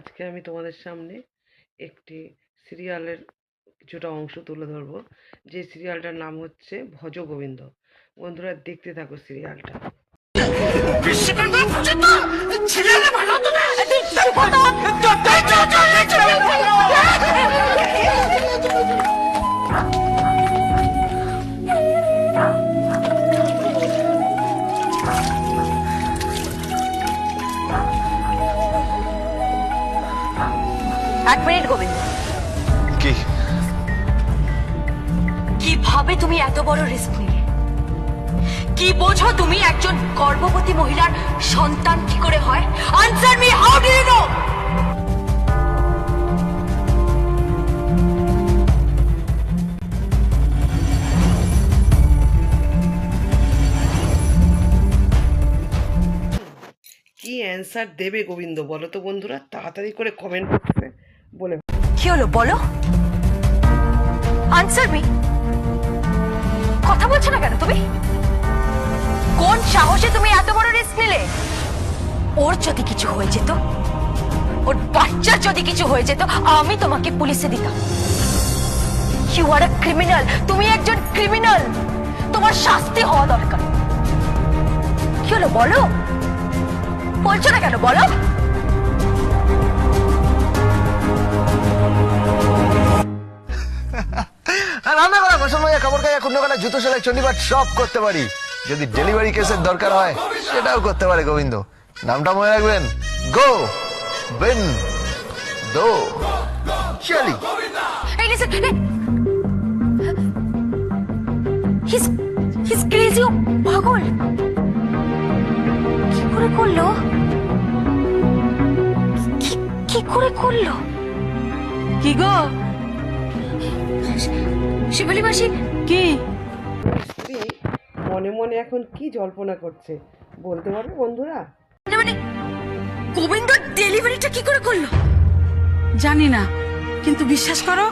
আজকে আমি তোমাদের সামনে একটি সিরিয়ালের কিছুটা অংশ তুলে ধরবো, যে সিরিয়ালটার নাম হচ্ছে ভজ গোবিন্দ। বন্ধুরা, দেখতে থাকো সিরিয়ালটা। এক মিনিট গোবিন্দ, কি কিভাবে তুমি এত বড় রিস্ক নিলে? কি বোঝো তুমি একজন গর্ভবতী মহিলার সন্তান কি করে হয়? Answer me, how do you know? কি অ্যান্সার দেবে গোবিন্দ বলো তো বন্ধুরা, তাড়াতাড়ি করে কমেন্ট বক্সে বলে। কি হলো বলো, আনসার মি। কথা বলছো না কেন তুমি? কোন সাহসে তুমি এত বড় রিস্ক নিলে? ওর যদি কিছু হয়ে যেত, ওর বাচ্চার যদি কিছু হয়ে যেত, আমি তোমাকে পুলিশে দিতাম। ইউ আর আ ক্রিমিনাল, তুমি একজন ক্রিমিনাল, তোমার শাস্তি হওয়া দরকার। কি হলো বলো, বলছো না কেন বলো? রান্না করা, বাসন মাজা, কাপড় কাচা, কুন্ড কাটা, জুতো সেলাই, চণ্ডীপাঠ সব করতে পারি। যদি ডেলিভারি কেসের দরকার হয় সেটাও করতে পারে গোবিন্দ। নামটা মনে রাখবেন, গোবিন্দ চলি। Hey, listen. He's crazy. পাগল কি করে করলো? কি করে করলো? কি গো, শিবালি মাসি, কি স্ত্রী মনে মনে এখন কি জল্পনা করছে বলতে পারবে বন্ধুরা? মানে গোবিন্দ ডেলিভারিটা কি করে করলো? জানি না, কিন্তু বিশ্বাস করো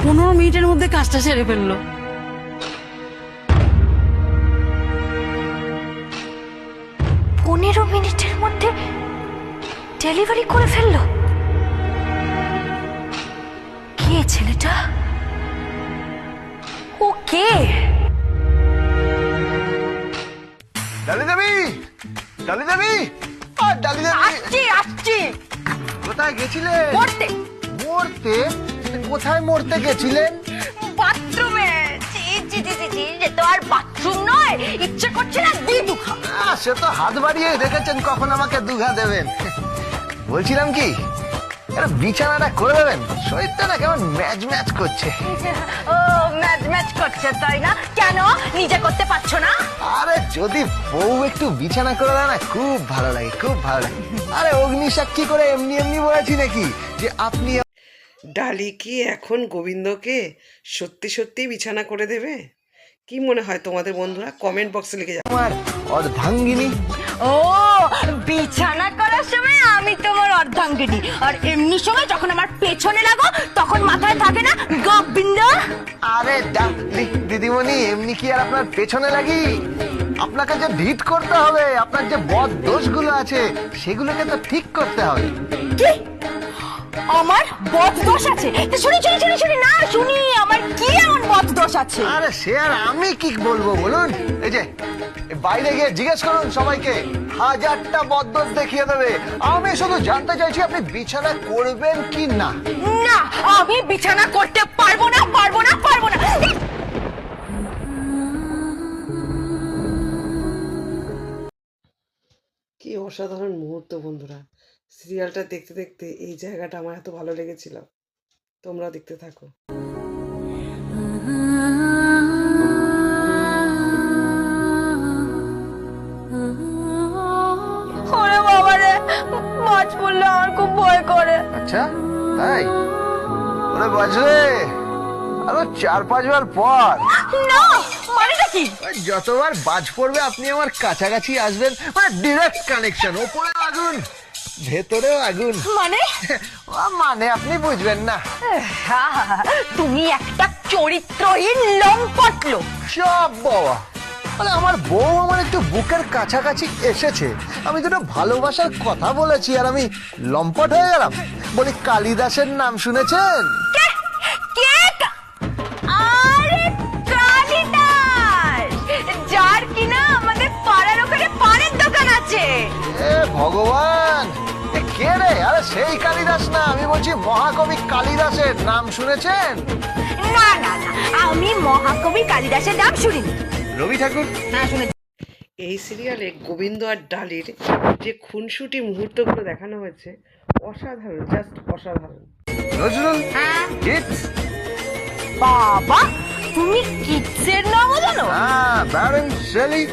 15 মিনিটের মধ্যে কাজটা সেরে ফেললো। 15 মিনিটের মধ্যে ডেলিভারি করে ফেললো? কে ছেলেটা? ও কে? ডালি দেবী, ডালি দেবী, ডালি দেবী, আসছি। কোথায় গেছিলেন? মরতে। মরতে? কোথায় মরতে গেছিলেন? বাথরুমে। যে তো আর বাথরুম নয়, ইচ্ছে করছে না দিয়ে দুখা। সে তো হাত বাড়িয়ে রেখেছেন কখন আমাকে দুঘা দেবেন। বলছিলাম কি, আরে বিছানাটা করে দেবেন, শরীরটা না কেমন ম্যাচ ম্যাচ করছে। ও ম্যাচ করছে তাই না? কেন নিজে করতে পারছো না? আরে যদি বউ একটু বিছানা করে দেয় না, খুব ভালো লাগে, খুব ভালো লাগে। আরে অগ্নি সাক্ষী করে এমনি এমনি বলেছি নাকি যে আপনি। ডালি কি এখন গোবিন্দকে সত্যি সত্যি বিছানা করে দেবে? কি মনে হয় তোমাদের বন্ধুরা? কমেন্ট বক্সে লিখে যাও। আমার অর্ধাঙ্গিনী। ও বিছানা করার সময় আমি তোমার অর্ধাঙ্গিনী, আর এমনি সময় যখন আমার পেছনে লাগো তখন মাথায় থাকে না গোবিন্দ? আরে দিদিমণি, এমনি কি আর আপনার পেছনে লাগি? আপনাকে যে ঢিট করতে হবে, আপনার যে বদ দোষগুলো আছে সেগুলোকে তো ঠিক করতে হবে। কি আমার বদ দোষ আছে? শুনি না, শুনি আমার কি এমন বদ দোষ আছে? আরে সে আর আমি কি বলবো বলুন? এই যে বাইরে গিয়ে জিজ্ঞেস করুন সবাইকে, 1000টা বদদোষ দেখিয়ে দেবে। আমি শুধু জানতে চাইছি আপনি বিছানা করবেন কি না। না, আমি বিছানা করতে পারবো না। কি অসাধারণ মুহূর্ত বন্ধুরা! সিরিয়ালটা দেখতে দেখতে এই জায়গাটা আমার এত ভালো লেগেছিল। তোমরা দেখতে থাকো। ওরে বাবা রে, মাছ পড়লে আমার খুব ভয় করে। আচ্ছা তাই? ওরে বাজরে, আরো 4-5 বার পর। না, মানেটা কি? যতবার বাজ পড়বে আপনি আমার কাছাকাছি আসবেন, মানে ডিরেক্ট কানেকশন। ওপরে আগুন, ভেতরেও আগুন। মানে মানে আপনি বুঝবেন না। তুমি একটা চরিত্রহীন লম্পট লোক। সব বাবা, মানে আমার বউ আমার একটু বুকের কাছাকাছি এসেছে, আমি দুটো ভালোবাসার কথা বলেছি আর আমি লম্পট হয়ে গেলাম। বলি কালিদাসের নাম শুনেছেন? কে কে কা- আরে কালিদাস, যার কিনা আমাদের পাড়ার ওখানে পানের দোকান আছে। এ ভগবান, এ কে রে? আরে সেই কালিদাস না, আমি বলছি মহাকবি কালিদাসের নাম শুনেছেন? না না না, আমি মহাকবি কালিদাসের নাম শুনিনি। রবি ঠাকুর? হ্যাঁ শুনেছি। এই সিরিয়ালে গোবিন্দ আর ডালির যে খুনসুটি মুহূর্তগুলো দেখানো হয়েছে অসাধারণ, জাস্ট অসাধারণ। নজরুল? হ্যাঁ কিডস? বাবা, তুমি কিডসের নামও জানো? হ্যাঁ, ব্যারন শেলি।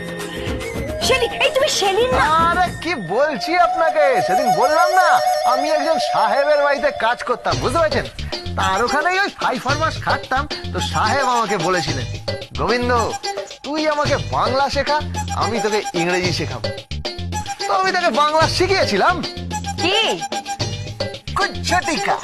শেলি, এই তুমি শেলির না? আরে কি বলছি আপনাকে, সেদিন বললাম না আমি একজন সাহেবের বাড়িতে কাজ করতাম, বুঝতে পারছেন? তার ওখানেই ওই 5 মাস খাটতাম। তো সাহেব আমাকে বলেছিলেন, গোবিন্দ তুই আমাকে বাংলা শেখা, আমি তোকে ইংরেজি শেখাবো। তো আমি তাকে বাংলা শিখিয়েছিলাম। কি? কুচ্ছটিকা।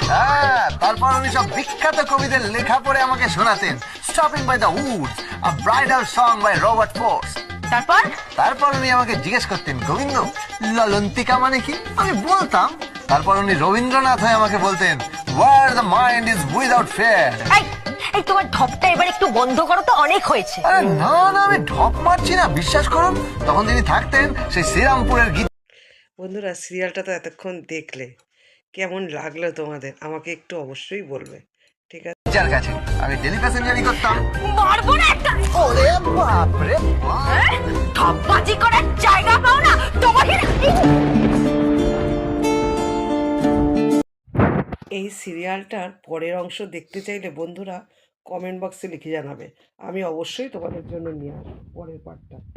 হ্যাঁ, তারপর উনি সব বিখ্যাত কবিদের লেখা পড়ে আমাকে শোনাতেন। Stopping by the woods, a bridal song by Robert Frost. তারপর? তারপর উনি আমাকে জিজ্ঞেস করতেন, গোবিন্দ ললন্তিকা মানে কি? আমি বলতাম। তারপর উনি রবীন্দ্রনাথ হয়ে আমাকে বলতেন, where the mind is without fear. এই এই তোমার ঢপটা এবার একটু বন্ধ করো তো, অনেক হয়েছে। আরে না না, আমি ঢপ মারছি না, বিশ্বাস করুন। তখন তিনি থাকতেন সেই শ্রীরামপুরের গীত। বন্ধুরা, সিরিয়ালটা তো এতক্ষণ দেখলে, কেমন লাগলো তোমাদের আমাকে একটু অবশ্যই বলবে, ঠিক আছে? যার কাছে আমি ডেলি প্যাসেঞ্জারি করতাম। মারবো না একটা। ওরে বাপরে বাপ। হ্যাঁ? ঢপবাজি করার জায়গা পাও না তোমাকে। এই সিরিয়ালটার পরের অংশ দেখতে চাইলে বন্ধুরা কমেন্ট বক্সে লিখে জানাবে, আমি অবশ্যই তোমাদের জন্য নিয়ে আসবো পরের পার্টটা।